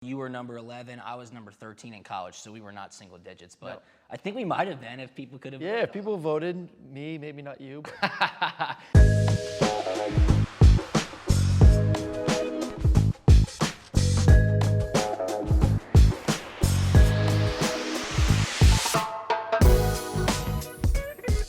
You were number 11. I was number 13 in college, so we were not single digits. But no. I think we might have been if people could have. Yeah, if people voted, me, maybe not you. But.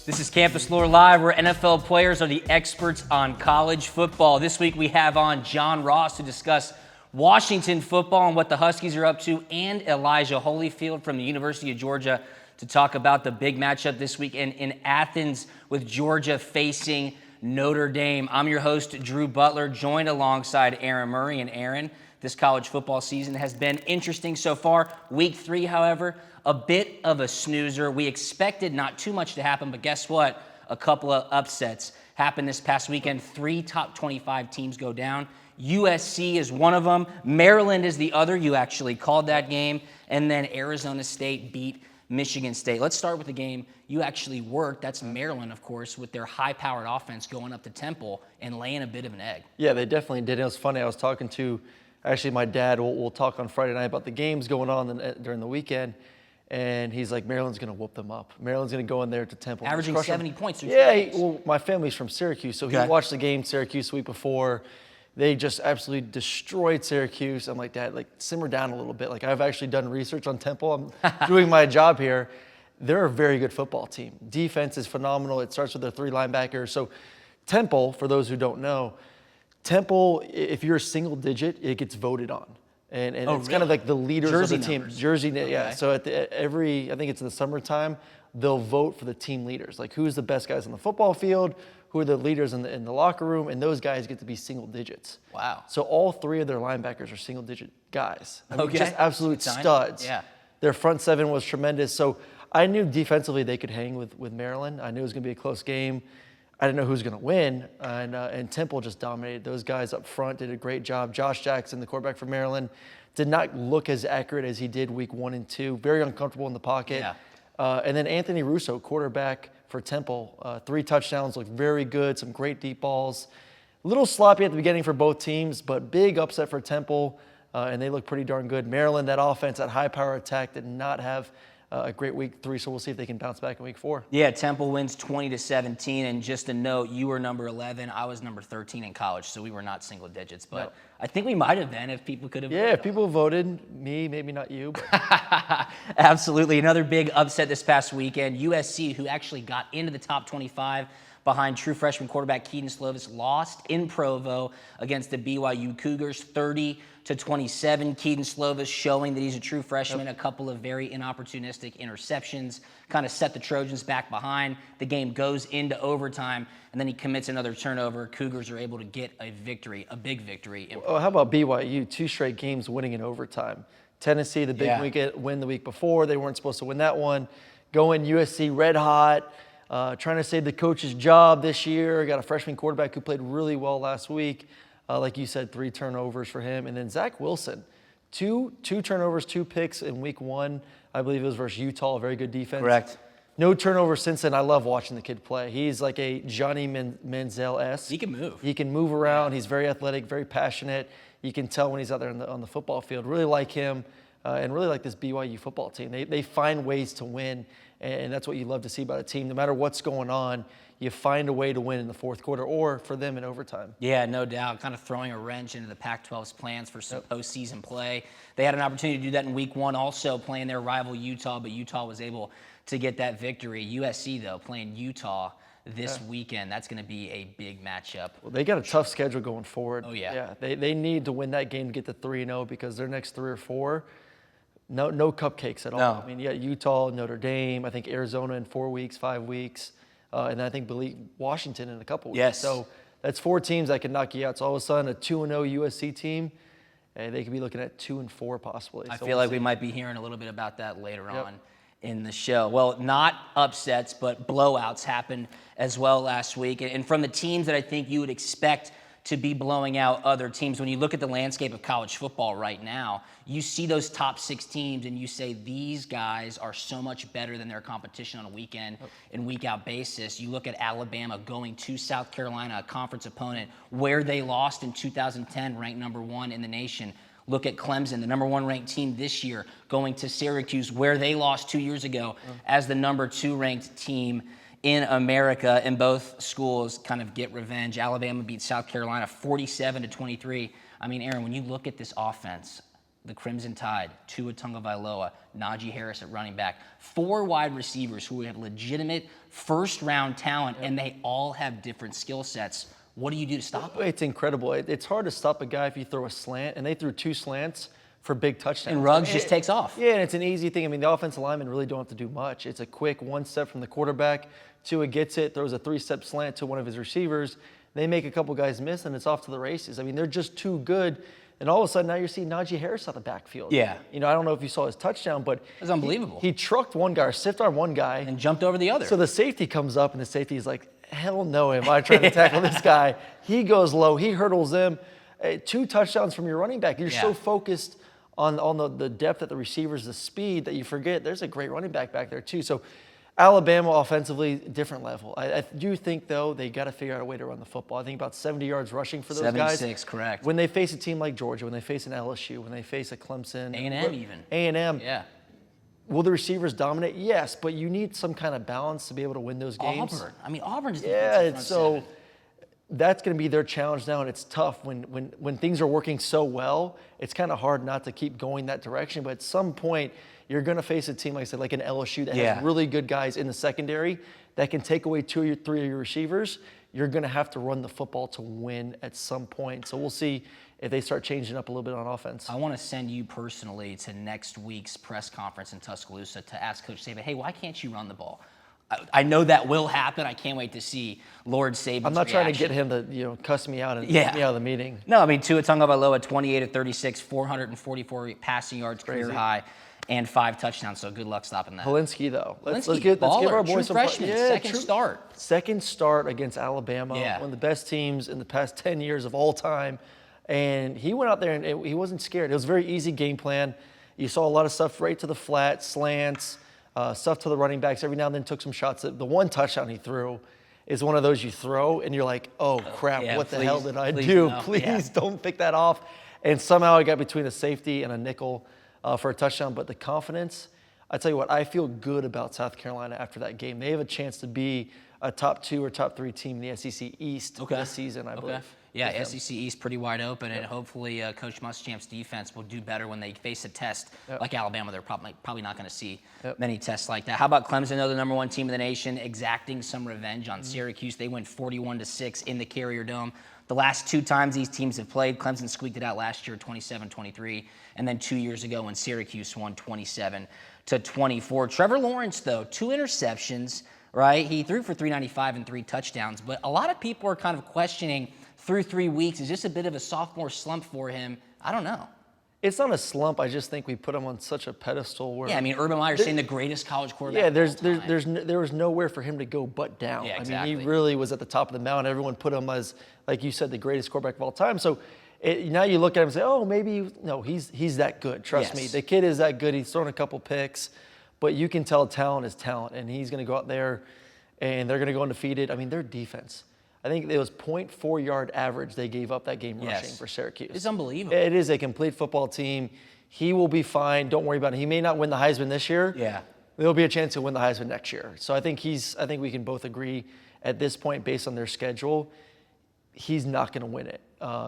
This is Campus Lore Live, where NFL players are the experts on college football. This week we have on John Ross to discuss Washington football and what the Huskies are up to, and Elijah Holyfield from the University of Georgia to talk about the big matchup this weekend in Athens with Georgia facing Notre Dame. I'm your host, Drew Butler, joined alongside Aaron Murray. And Aaron, this college football season has been interesting so far. Week 3, however, a bit of a snoozer. We expected not too much to happen, but guess what? A couple of upsets happened this past weekend. 3 top 25 teams go down. USC is one of them. Maryland is the other. You actually called that game. And then Arizona State beat Michigan State. Let's start with the game you actually worked. That's Maryland, of course, with their high-powered offense going up to Temple and laying a bit of an egg. Yeah, they definitely did. It was funny. I was talking to, actually, my dad. We'll talk on Friday night about the games going on during the weekend. And he's like, Maryland's going to whoop them up. Maryland's going to go in there to Temple. Averaging 70 points. Yeah, well, my family's from Syracuse, so he watched the game Syracuse the week before. They just absolutely destroyed Syracuse. I'm like, Dad, simmer down a little bit. I've actually done research on Temple. I'm doing my job here. They're a very good football team. Defense is phenomenal. It starts with their 3 linebackers. So Temple, for those who don't know, Temple, if you're a single digit, it gets voted on. And it's really? Kind of like the leaders Jersey of the team. Numbers. Jersey, yeah. So I think it's in the summertime, they'll vote for the team leaders. Like, who's the best guys on the football field? Who are the leaders in the locker room? And those guys get to be single digits. Wow. So all 3 of their linebackers are single digit guys. I mean, just absolute studs. Yeah. Their front 7 was tremendous. So I knew defensively they could hang with Maryland. I knew it was going to be a close game. I didn't know who was going to win, and Temple just dominated. Those guys up front did a great job. Josh Jackson, the quarterback for Maryland, did not look as accurate as he did week 1 and 2. Very uncomfortable in the pocket. Yeah. And then Anthony Russo, quarterback for Temple, 3 touchdowns, looked very good, some great deep balls. A little sloppy at the beginning for both teams, but big upset for Temple, and they look pretty darn good. Maryland, that offense, that high-power attack did not have a great week 3, so we'll see if they can bounce back in week 4. Yeah, Temple wins 20-17, and just a note, you were number 11, I was number 13 in college, so we were not single digits, but no. I think we might have been if people could have. Yeah, if people voted, me, maybe not you. But. Absolutely. Another big upset this past weekend. USC, who actually got into the top 25 behind true freshman quarterback Kedon Slovis, lost in Provo against the BYU Cougars 30-27. Kedon Slovis showing that he's a true freshman. A couple of very inopportunistic interceptions kind of set the Trojans back behind. The game goes into overtime, and then he commits another turnover. Cougars are able to get a victory, a big victory. Well, how about BYU? 2 straight games winning in overtime. Tennessee, the big win the week before. They weren't supposed to win that one. Going USC red hot. Trying to save the coach's job this year. Got a freshman quarterback who played really well last week. Like you said, 3 turnovers for him. And then Zach Wilson, two turnovers, 2 picks in week 1. I believe it was versus Utah, a very good defense. Correct. No turnovers since then. I love watching the kid play. He's like a Johnny Manziel-esque. He can move. He can move around. He's very athletic, very passionate. You can tell when he's out there on the football field. Really like him and really like this BYU football team. They find ways to win. And that's what you love to see about a team. No matter what's going on, you find a way to win in the 4th quarter or for them in overtime. Yeah, no doubt. Kind of throwing a wrench into the Pac-12's plans for some postseason play. They had an opportunity to do that in week 1, also playing their rival Utah, but Utah was able to get that victory. USC, though, playing Utah this weekend. That's going to be a big matchup. Well, they got a tough schedule going forward. Oh, yeah. Yeah, they need to win that game to get to 3-0 because their next 3 or 4 – no cupcakes at all. No. I mean, yeah, Utah, Notre Dame, I think Arizona in 4 weeks, 5 weeks, and I think Washington in a couple weeks. Yes. So that's 4 teams that can knock you out. So all of a sudden, a 2-0 USC team, they could be looking at 2-4 possibly. I feel like we might be hearing a little bit about that later on in the show. Well, not upsets, but blowouts happened as well last week. And from the teams that I think you would expect to be blowing out other teams. When you look at the landscape of college football right now, you see those top 6 teams and you say these guys are so much better than their competition on a week in and week out basis. You look at Alabama going to South Carolina, a conference opponent, where they lost in 2010, ranked number 1 in the nation. Look at Clemson, the number 1 ranked team this year, going to Syracuse, where they lost 2 years ago as the number 2 ranked team in America. And both schools kind of get revenge. Alabama beat South Carolina 47-23. I mean, Aaron, when you look at this offense, the Crimson Tide, Tua Tagovailoa, Najee Harris at running back, 4 wide receivers who have legitimate first-round talent, and they all have different skill sets. What do you do to stop them? It's incredible. It's hard to stop a guy if you throw a slant, and they threw 2 slants for big touchdowns. And Ruggs just takes off. Yeah, and it's an easy thing. I mean, the offensive linemen really don't have to do much. It's a quick 1 step from the quarterback. Tua gets it, throws a 3-step slant to one of his receivers. They make a couple guys miss, and it's off to the races. I mean, they're just too good. And all of a sudden, now you're seeing Najee Harris out the backfield. Yeah. I don't know if you saw his touchdown, but it was unbelievable. He trucked one guy, or stiffed arm one guy. And jumped over the other. So the safety comes up, and the safety is like, hell no, am I trying to tackle this guy? He goes low. He hurdles him. 2 touchdowns from your running back. You're so focused on the depth at the receivers, the speed, that you forget there's a great running back there too. So Alabama offensively, different level. I do think, though, they got to figure out a way to run the football. I think about 70 yards rushing for those guys. 76, correct. When they face a team like Georgia, when they face an LSU, when they face a Clemson. A&M even. A&M. Yeah. Will the receivers dominate? Yes, but you need some kind of balance to be able to win those games. Auburn. I mean, Auburn's front so 7. That's going to be their challenge now, and it's tough. When things are working so well, it's kind of hard not to keep going that direction. But at some point, you're going to face a team, like I said, like an LSU that has really good guys in the secondary that can take away 2 or 3 of your receivers. You're going to have to run the football to win at some point. So we'll see if they start changing up a little bit on offense. I want to send you personally to next week's press conference in Tuscaloosa to ask Coach Saban, hey, why can't you run the ball? I know that will happen. I can't wait to see Lord Saban's I'm not reaction. trying to get him to cuss me out and get me out of the meeting. No, I mean, Tua Tagovailoa, 28-36, 444 passing yards, career high, and 5 touchdowns. So good luck stopping that. Polinsky, though. Let's Baller, give our boys some freshman, second start against Alabama, one of the best teams in the past 10 years of all time. And he went out there and he wasn't scared. It was a very easy game plan. You saw a lot of stuff right to the flat, slants, stuff to the running backs. Every now and then took some shots. The 1 touchdown he threw is one of those you throw and you're like, oh crap, what the hell did I do? No. Please don't pick that off. And somehow I got between a safety and a nickel for a touchdown. But the confidence, I tell you what, I feel good about South Carolina after that game. They have a chance to be a top 2 or top 3 team in the SEC East this season, I believe. Yeah, SEC East pretty wide open, and hopefully Coach Muschamp's defense will do better when they face a test like Alabama. They're probably not going to see many tests like that. How about Clemson, though, the number 1 team in the nation, exacting some revenge on Syracuse? They went 41-6 in the Carrier Dome. The last 2 times these teams have played, Clemson squeaked it out last year, 27-23, and then 2 years ago when Syracuse won 27-24. Trevor Lawrence, though, 2 interceptions, right? He threw for 395 and 3 touchdowns, but a lot of people are kind of questioning through 3 weeks. Is this a bit of a sophomore slump for him? I don't know. It's not a slump. I just think we put him on such a pedestal where. Yeah, I mean, Urban Meyer's saying the greatest college quarterback. Yeah, there was nowhere for him to go but down. Yeah, exactly. I mean, he really was at the top of the mountain. Everyone put him as, like you said, the greatest quarterback of all time. So now you look at him and say, oh, maybe no, he's that good. Trust me, the kid is that good. He's thrown a couple picks, but you can tell talent is talent, and he's going to go out there, and they're going to go undefeated. I mean, their defense. I think it was 0.4 yard average they gave up that game rushing for Syracuse. It's unbelievable. It is a complete football team. He will be fine. Don't worry about it. He may not win the Heisman this year. Yeah. There'll be a chance to win the Heisman next year. So I think we can both agree at this point, based on their schedule, he's not going to win it.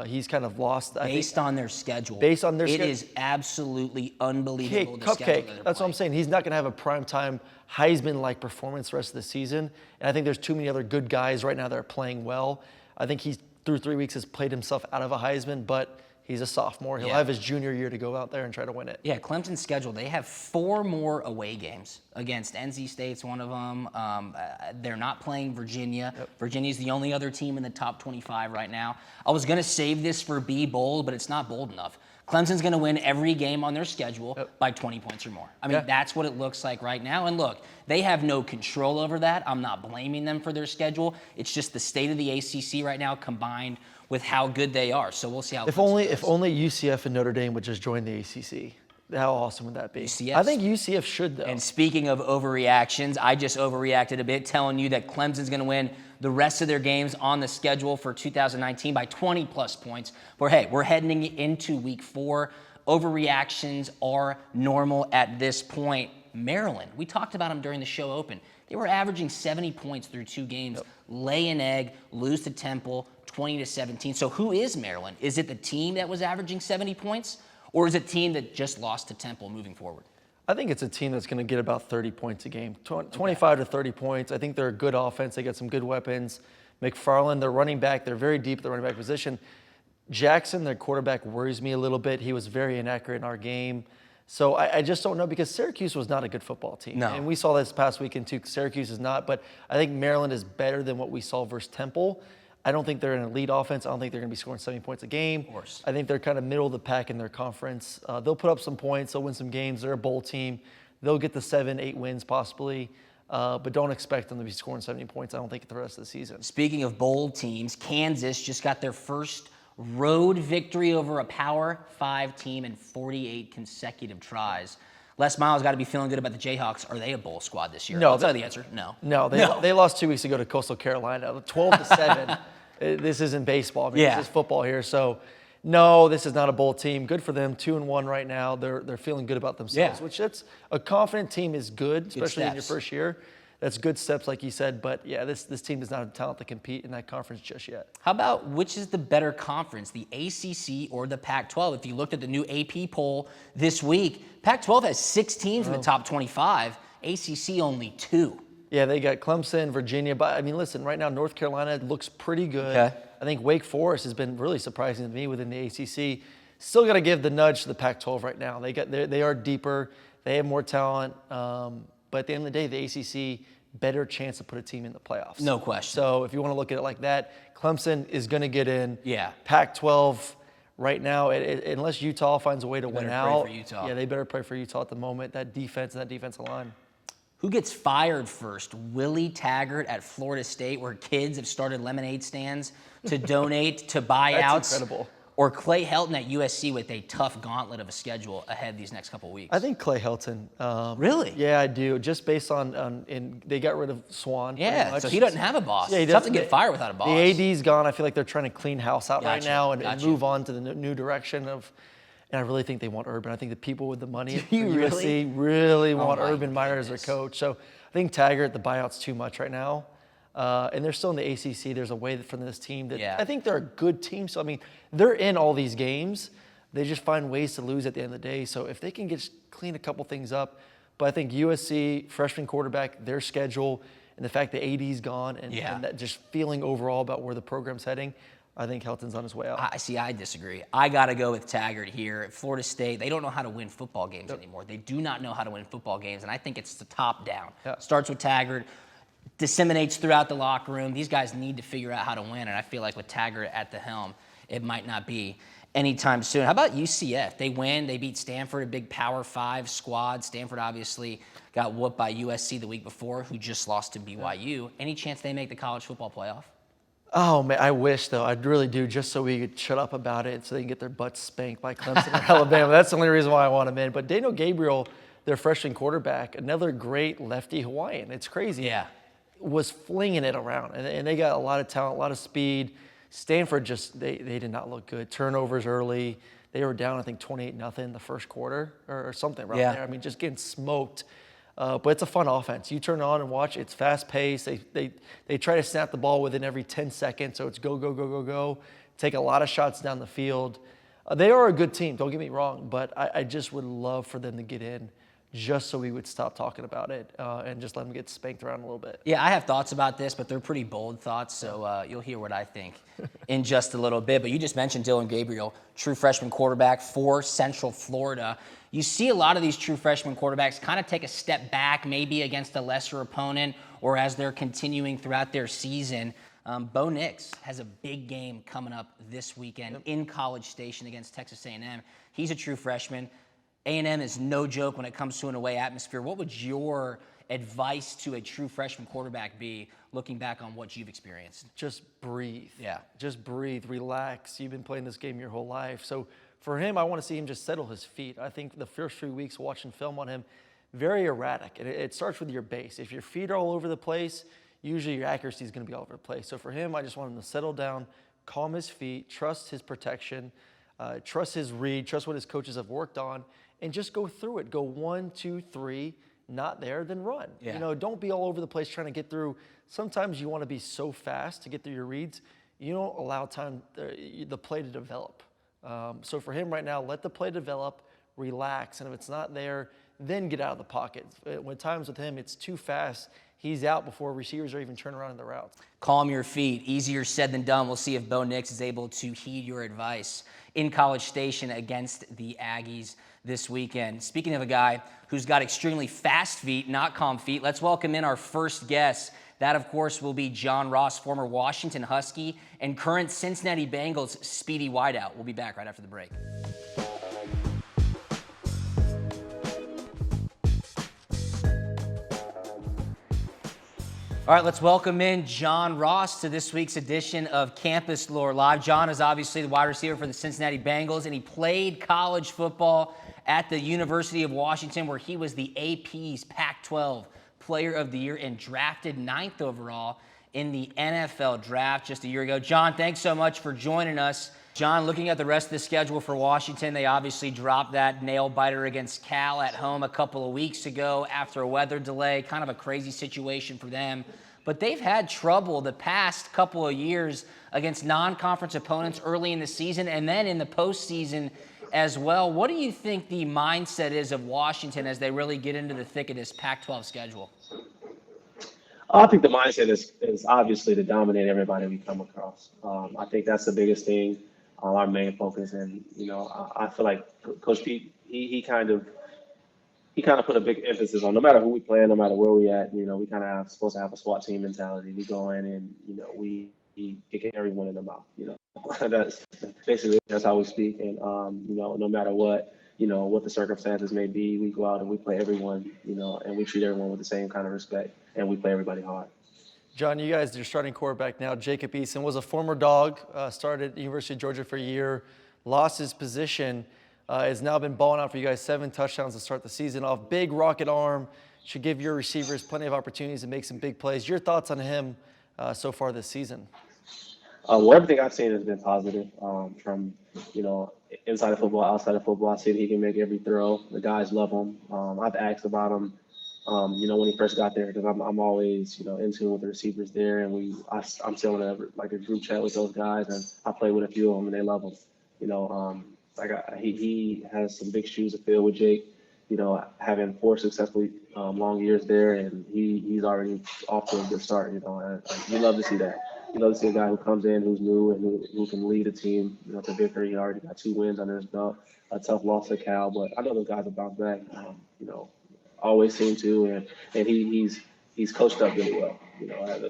He's kind of lost. Based on their schedule. It is absolutely unbelievable. Cupcake. That's what I'm saying. He's not going to have a primetime Heisman-like performance the rest of the season. And I think there's too many other good guys right now that are playing well. I think he's, through 3 weeks, has played himself out of a Heisman, but he's a sophomore. He'll have his junior year to go out there and try to win it. Yeah, Clemson's schedule, they have 4 more away games against NC State's one of them. They're not playing Virginia. Virginia's the only other team in the top 25 right now. I was going to save this for Be Bold, but it's not bold enough. Clemson's going to win every game on their schedule by 20 points or more. I mean, that's what it looks like right now. And look, they have no control over that. I'm not blaming them for their schedule. It's just the state of the ACC right now combined with how good they are. So we'll see how. If only UCF and Notre Dame would just join the ACC. How awesome would that be? UCF. I think UCF should, though. And speaking of overreactions, I just overreacted a bit, telling you that Clemson's going to win the rest of their games on the schedule for 2019 by 20-plus points. But hey, we're heading into week 4 overreactions are normal at this point. Maryland, we talked about them during the show open. They were averaging 70 points through 2 games, lay an egg, lose to Temple, 20-17. So who is Maryland? Is it the team that was averaging 70 points, or is it a team that just lost to Temple moving forward? I think it's a team that's going to get about 30 points a game, 25 to 30 points. I think they're a good offense. They got some good weapons. McFarland, their running back, they're very deep at the running back position. Jackson, their quarterback, worries me a little bit. He was very inaccurate in our game. So I just don't know, because Syracuse was not a good football team. No. And we saw this past weekend too. Syracuse is not, but I think Maryland is better than what we saw versus Temple. I don't think they're an elite offense. I don't think they're going to be scoring 70 points a game. Of course. I think they're kind of middle of the pack in their conference. They'll put up some points. They'll win some games. They're a bowl team. They'll get the 7-8 wins possibly, but don't expect them to be scoring 70 points, I don't think, the rest of the season. Speaking of bowl teams, Kansas just got their first road victory over a Power 5 team in 48 consecutive tries. Les Miles got to be feeling good about the Jayhawks. Are they a bowl squad this year? No. I'll tell you the answer. No. No, they lost 2 weeks ago to Coastal Carolina, 12-7. This isn't baseball. This is football here. So, no, this is not a bowl team. Good for them. 2-1 right now. They're feeling good about themselves. Yeah. Which that's a confident team is good, especially in your steps. first year. That's good steps, like you said. But yeah, this team does not have talent to compete in that conference just yet. How about which is the better conference, the ACC or the Pac-12? If you looked at the new AP poll this week, Pac-12 has 6 teams in the top 25. ACC only 2. Yeah, they got Clemson, Virginia. But I mean, listen, right now North Carolina looks pretty good. Okay. I think Wake Forest has been really surprising to me within the ACC. Still got to give the nudge to the Pac-12 right now. They are deeper. They have more talent. But at the end of the day, the ACC better chance to put a team in the playoffs. No question. So if you want to look at it like that, Clemson is going to get in. Yeah. Pac-12 right now, unless Utah finds a way to win out. Pray for Utah. Yeah, they better pray for Utah at the moment. That defense and that defensive line. Who gets fired first? Willie Taggert at Florida State, where kids have started lemonade stands to donate to buyouts. That's incredible. Or Clay Helton at USC with a tough gauntlet of a schedule ahead these next couple weeks? I think Clay Helton. Really? Yeah, I do. Just based on they got rid of Swan. Yeah, so he doesn't have a boss. Yeah, he It's tough to doesn't. get fired without a boss. The AD's gone. I feel like they're trying to clean house out right Gotcha, now and gotcha. move on to the new direction of. And I really think they want Urban. I think the people with the money at you USC really want my Urban Meyer as their coach. So I think Taggart, the buyout's too much right now. And they're still in the ACC. There's a way for this team that I think they're a good team. So, I mean, they're in all these games. They just find ways to lose at the end of the day. So if they can clean a couple things up. But I think USC, freshman quarterback, their schedule, and the fact that AD's gone and that just feeling overall about where the program's heading, I think Helton's on his way out. I disagree. I got to go with Taggart here. At Florida State, they don't know how to win football games anymore. They do not know how to win football games, and I think it's the top down. Yeah. Starts with Taggart, disseminates throughout the locker room. These guys need to figure out how to win, and I feel like with Taggart at the helm, it might not be anytime soon. How about UCF? They win. They beat Stanford, a big Power 5 squad. Stanford obviously got whooped by USC the week before, who just lost to BYU. Any chance they make the college football playoff? Oh, man, I wish, though. I really do, just so we could shut up about it so they can get their butts spanked by Clemson or Alabama. That's the only reason why I want them in. But Daniel Gabriel, their freshman quarterback, another great lefty Hawaiian. It's crazy. Yeah. Was flinging it around. And they got a lot of talent, a lot of speed. Stanford just, they did not look good. Turnovers early. They were down, I think, 28-0 the first quarter or something around there. I mean, just getting smoked. But it's a fun offense. You turn it on and watch. It's fast-paced. They try to snap the ball within every 10 seconds, so it's go, go, go, go, go. Take a lot of shots down the field. They are a good team, don't get me wrong, but I just would love for them to get in just so we would stop talking about it and just let them get spanked around a little bit. Yeah, I have thoughts about this, but they're pretty bold thoughts, so you'll hear what I think in just a little bit. But you just mentioned Dylan Gabriel, true freshman quarterback for Central Florida. You see a lot of these true freshman quarterbacks kind of take a step back, maybe against a lesser opponent or as they're continuing throughout their season. Bo Nix has a big game coming up this weekend in College Station against Texas A&M. He's a true freshman. A&M is no joke when it comes to an away atmosphere. What would your advice to a true freshman quarterback be, looking back on what you've experienced? Just breathe. Yeah. Just breathe, relax. You've been playing this game your whole life. So for him, I want to see him just settle his feet. I think the first 3 weeks watching film on him, very erratic. And it starts with your base. If your feet are all over the place, usually your accuracy is going to be all over the place. So for him, I just want him to settle down, calm his feet, trust his protection. Trust his read, trust what his coaches have worked on, and just go through it. Go 1, 2, 3, not there, then run. Yeah. Don't be all over the place trying to get through. Sometimes you want to be so fast to get through your reads, you don't allow time, the play to develop. So for him right now, let the play develop, relax, and if it's not there, then get out of the pocket. When times with him, it's too fast. He's out before receivers are even turning around in the route. Calm your feet. Easier said than done. We'll see if Bo Nix is able to heed your advice in College Station against the Aggies this weekend. Speaking of a guy who's got extremely fast feet, not calm feet, let's welcome in our first guest. That, of course, will be John Ross, former Washington Husky and current Cincinnati Bengals speedy wideout. We'll be back right after the break. All right, let's welcome in John Ross to this week's edition of Campus Lore Live. John is obviously the wide receiver for the Cincinnati Bengals, and he played college football at the University of Washington, where he was the AP's Pac-12 Player of the Year and drafted 9th overall in the NFL draft just a year ago. John, thanks so much for joining us. John, looking at the rest of the schedule for Washington, they obviously dropped that nail-biter against Cal at home a couple of weeks ago after a weather delay, kind of a crazy situation for them. But they've had trouble the past couple of years against non-conference opponents early in the season and then in the postseason as well. What do you think the mindset is of Washington as they really get into the thick of this Pac-12 schedule? I think the mindset is obviously to dominate everybody we come across. I think that's the biggest thing, our main focus. And, I feel like Coach Pete, he kind of put a big emphasis on no matter who we play, no matter where we at, we kind of supposed to have a SWAT team mentality. We go in and, we kick everyone in the mouth, That's basically, that's how we speak. And, no matter what, what the circumstances may be, we go out and we play everyone, and we treat everyone with the same kind of respect, and we play everybody hard. John, you guys, your starting quarterback now, Jacob Eason, was a former Dog, started at the University of Georgia for a year, lost his position, has now been balling out for you guys, 7 touchdowns to start the season off. Big rocket arm, should give your receivers plenty of opportunities to make some big plays. Your thoughts on him so far this season? Well, everything I've seen has been positive from, inside of football, outside of football. I see that he can make every throw. The guys love him. I've asked about him, when he first got there, because I'm always, in tune with the receivers there. And I'm still in a group chat with those guys, and I play with a few of them, and they love him. He has some big shoes to fill with Jake, having 4 successful long years there, and he's already off to a good start, and you love to see that. You love to see a guy who comes in, who's new, and who can lead a team, to victory. He already got 2 wins under his belt, a tough loss to Cal, but I know those guys will bounce back, always seem to, and he's coached up really well.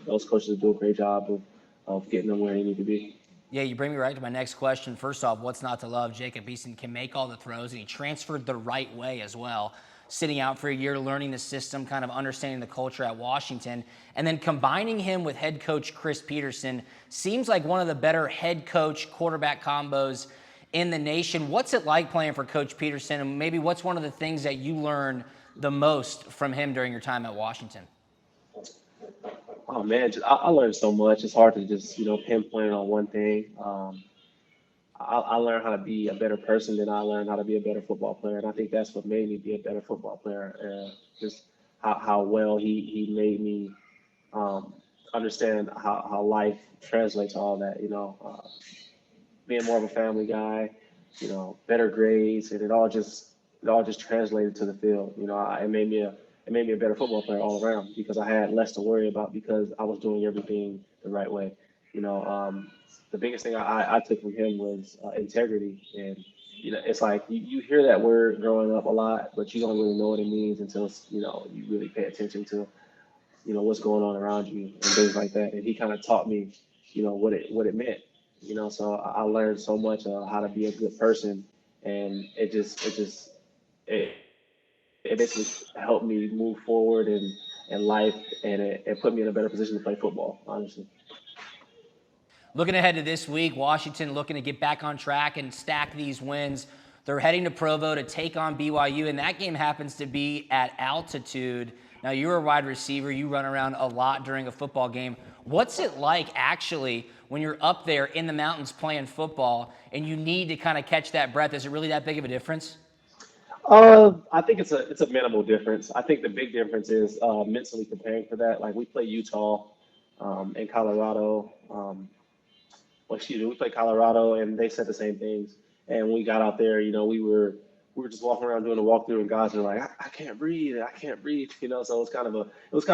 Those coaches do a great job of getting them where they need to be. Yeah, you bring me right to my next question. First off, what's not to love? Jacob Eason can make all the throws, and he transferred the right way as well. Sitting out for a year, learning the system, kind of understanding the culture at Washington, and then combining him with head coach Chris Petersen seems like one of the better head coach quarterback combos in the nation. What's it like playing for Coach Petersen, and maybe what's one of the things that you learned the most from him during your time at Washington? Oh man, I learned so much. It's hard to just pinpoint on one thing. I learned how to be a better person than I learned how to be a better football player, and I think that's what made me be a better football player. Just how well he made me understand how life translates to all that. Being more of a family guy, better grades, and it all just translated to the field. It made me a better football player all around because I had less to worry about because I was doing everything the right way. The biggest thing I took from him was integrity. And, it's like you hear that word growing up a lot, but you don't really know what it means until, you really pay attention to, what's going on around you and things like that. And he kind of taught me, what it meant, so I learned so much how to be a good person. And it basically helped me move forward in life, and it put me in a better position to play football, honestly. Looking ahead to this week, Washington looking to get back on track and stack these wins. They're heading to Provo to take on BYU, and that game happens to be at altitude. Now, you're a wide receiver. You run around a lot during a football game. What's it like, actually, when you're up there in the mountains playing football and you need to kind of catch that breath? Is it really that big of a difference? I think it's a minimal difference. I think the big difference is mentally preparing for that. Like we play Utah and Colorado. Well, excuse me, we played Colorado, and they said the same things. And when we got out there, we were just walking around doing a walkthrough, and guys were like, I can't breathe, I can't breathe, So it was kind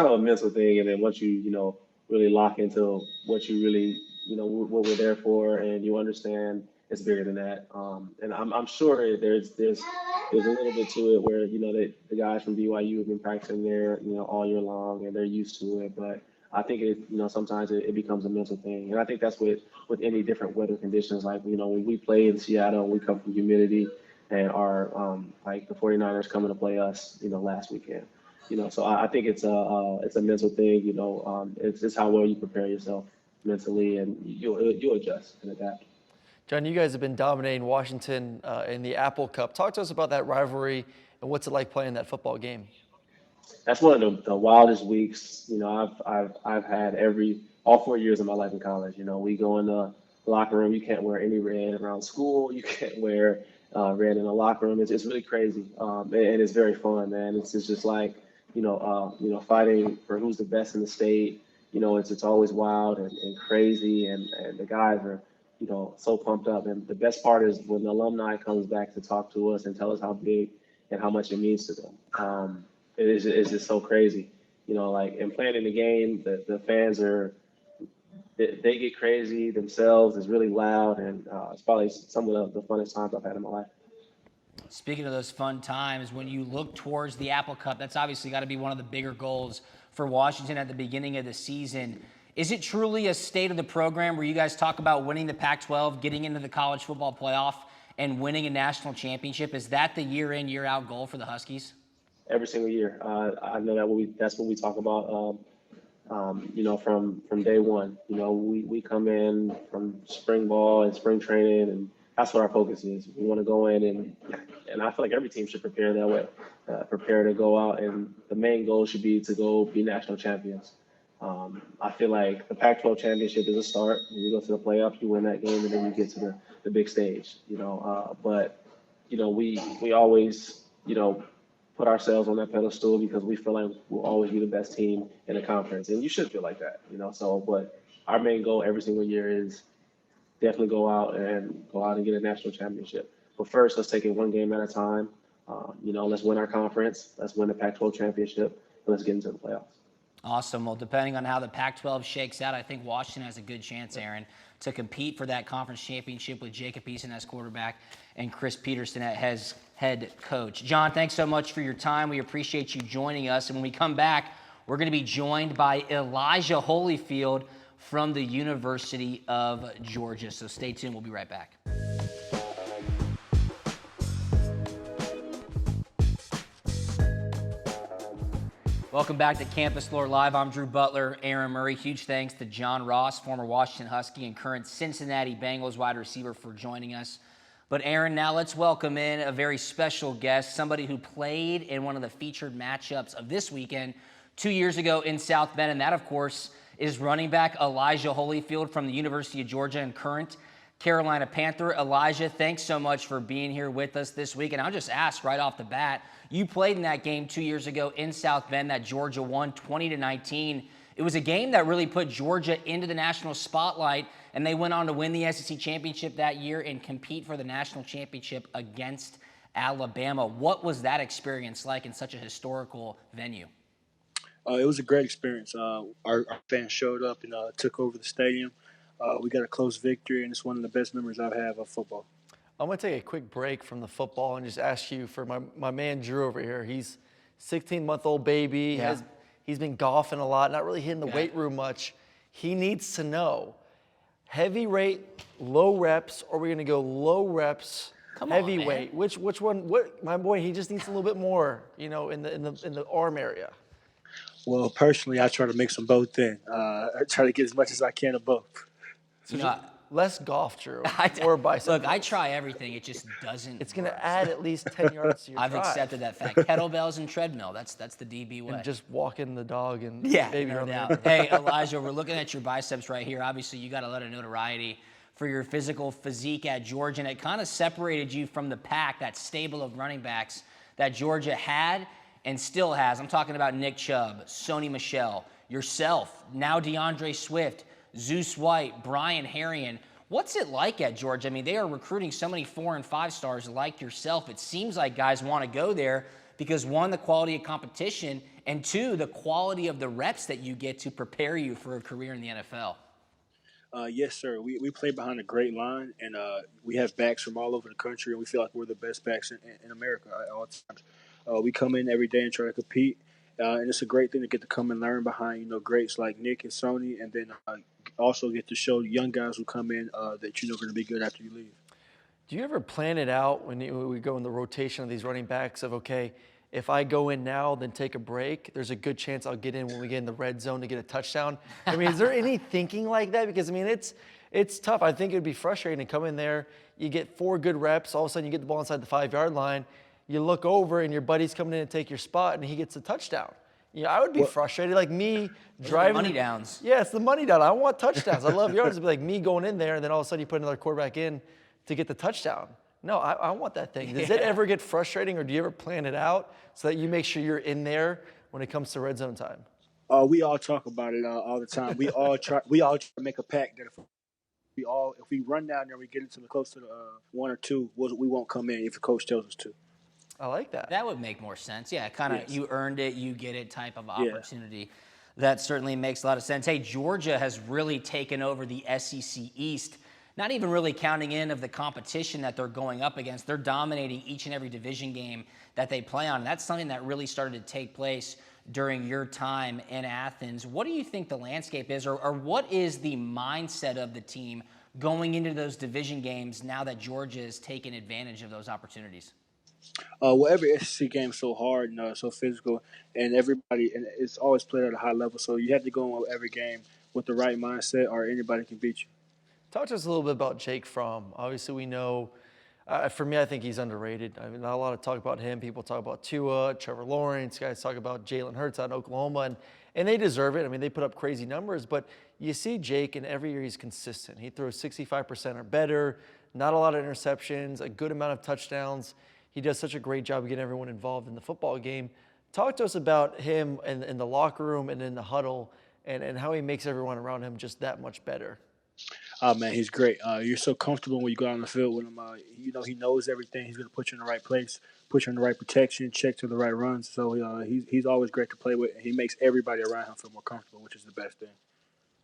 of a mental thing. And then once you really lock into what you really what we're there for, and you understand it's bigger than that. And I'm sure there's a little bit to it where the guys from BYU have been practicing there all year long, and they're used to it, but. I think sometimes it becomes a mental thing, and I think that's with any different weather conditions. Like when we play in Seattle, we come from humidity, and our like the 49ers coming to play us last weekend. So I think it's a mental thing. It's just how well you prepare yourself mentally, and you'll adjust and adapt. John, you guys have been dominating Washington in the Apple Cup. Talk to us about that rivalry and what's it like playing that football game. That's one of the wildest weeks. I've had all 4 years of my life in college. We go in the locker room. You can't wear any red around school. You can't wear red in the locker room. It's really crazy, and it's very fun, man. It's just like fighting for who's the best in the state. It's always wild and crazy, and the guys are so pumped up. And the best part is when the alumni comes back to talk to us and tell us how big and how much it means to them. It's just so crazy, like, and playing in the game, the fans they get crazy themselves. It's really loud, and it's probably some of the funnest times I've had in my life. Speaking of those fun times, when you look towards the Apple Cup, that's obviously got to be one of the bigger goals for Washington at the beginning of the season. Is it truly a state of the program where you guys talk about winning the Pac-12, getting into the college football playoff, and winning a national championship? Is that the year in, year out goal for the Huskies? Every single year. I know that's what we talk about. From day one. We come in from spring ball and spring training, and that's what our focus is. We want to go in and I feel like every team should prepare that way. Prepare to go out, and the main goal should be to go be national champions. I feel like the Pac-12 championship is a start. When you go to the playoffs, you win that game, and then you get to the big stage. But we always put ourselves on that pedestal because we feel like we'll always be the best team in the conference, and you should feel like that. But our main goal every single year is definitely go out and get a national championship. But first, let's take it one game at a time. Let's win our conference. Let's win the Pac-12 championship, and let's get into the playoffs. Awesome. Well, depending on how the Pac-12 shakes out, I think Washington has a good chance, Aaron, to compete for that conference championship with Jacob Eason as quarterback and Chris Peterson as head coach. John, thanks so much for your time. We appreciate you joining us. And when we come back, we're going to be joined by Elijah Holyfield from the University of Georgia. So stay tuned. We'll be right back. Welcome back to Campus Lore Live. I'm Drew Butler, Aaron Murray. Huge thanks to John Ross, former Washington Husky and current Cincinnati Bengals wide receiver, for joining us. But Aaron, now let's welcome in a very special guest, somebody who played in one of the featured matchups of this weekend 2 years ago in South Bend, and that, of course, is running back Elijah Holyfield from the University of Georgia and current Carolina Panther. Elijah, thanks so much for being here with us this week. And I'll just ask right off the bat, you played in that game 2 years ago in South Bend that Georgia won 20-19. It was a game that really put Georgia into the national spotlight, and they went on to win the SEC championship that year and compete for the national championship against Alabama. What was that experience like in such a historical venue? It was a great experience. Our fans showed up and took over the stadium. We got a close victory, and it's one of the best memories I have of football. I'm going to take a quick break from the football and just ask you for my man Drew over here. He's 16-month-old baby. Yeah. He's been golfing a lot, not really hitting the weight room much. He needs to know, heavy rate, low reps, or are we going to go low reps, heavyweight? Which one? What, my boy, he just needs a little bit more, in the arm area. Well, personally, I try to mix them both in. I try to get as much as I can of both. So Less golf, Drew. I, More bicep look, I curls. try everything. It just doesn't. It's going work. to add at least 10 yards to your I've drive. accepted that fact. Kettlebells and treadmill. That's the DB way. And just walking the dog and Yeah, baby no on doubt. there. Hey, Elijah, we're looking at your biceps right here. Obviously, you got a lot of notoriety for your physical physique at Georgia, and it kind of separated you from the pack, that stable of running backs that Georgia had and still has. I'm talking about Nick Chubb, Sony Michel, yourself, now DeAndre Swift, Zeus White, Brian Herrien. What's it like at Georgia? I mean, they are recruiting so many 4 and 5 stars like yourself. It seems like guys want to go there because, one, the quality of competition, and two, the quality of the reps that you get to prepare you for a career in the NFL. Yes, sir. We play behind a great line, and we have backs from all over the country, and we feel like we're the best backs in America at all times. We come in every day and try to compete, and it's a great thing to get to come and learn behind greats like Nick and Sony, and then also get to show young guys who come in that are going to be good after you leave. Do you ever plan it out when we go in the rotation of these running backs of, okay, if I go in now, then take a break, there's a good chance I'll get in when we get in the red zone to get a touchdown? I mean, is there any thinking like that? Because, I mean, it's tough. I think it would be frustrating to come in there, you get 4 good reps, all of a sudden you get the ball inside the 5-yard line, you look over and your buddy's coming in to take your spot and he gets a touchdown. I would be frustrated, like me driving. Money downs. Yeah, it's the money down. I want touchdowns. I love yards. It'd be like me going in there and then all of a sudden you put another quarterback in to get the touchdown. No, I want that thing. Does it ever get frustrating, or do you ever plan it out so that you make sure you're in there when it comes to red zone time? We all talk about it all the time. We all try to make a pact that if we run down there, we get into close to the 1 or 2, we won't come in if the coach tells us to. I like that. That would make more sense. Yeah, kind of You earned it, you get it type of Yeah. opportunity. That certainly makes a lot of sense. Hey, Georgia has really taken over the SEC East, not even really counting in of the competition that they're going up against. They're dominating each and every division game that they play on. And that's something that really started to take place during your time in Athens. What do you think the landscape is, or what is the mindset of the team going into those division games now that Georgia has taken advantage of those opportunities? Well, every SEC game is so hard and so physical, and it's always played at a high level. So you have to go in every game with the right mindset, or anybody can beat you. Talk to us a little bit about Jake Fromm. Obviously, we know, for me, I think he's underrated. I mean, not a lot of talk about him. People talk about Tua, Trevor Lawrence, guys talk about Jalen Hurts out in Oklahoma, and they deserve it. I mean, they put up crazy numbers, but you see Jake, and every year he's consistent. He throws 65% or better, not a lot of interceptions, a good amount of touchdowns. He does such a great job of getting everyone involved in the football game. Talk to us about him in the locker room and in the huddle, and how he makes everyone around him just that much better. Oh, man, he's great. You're so comfortable when you go on the field with him. He knows everything. He's going to put you in the right place, put you in the right protection, check to the right runs. So he's always great to play with. He makes everybody around him feel more comfortable, which is the best thing.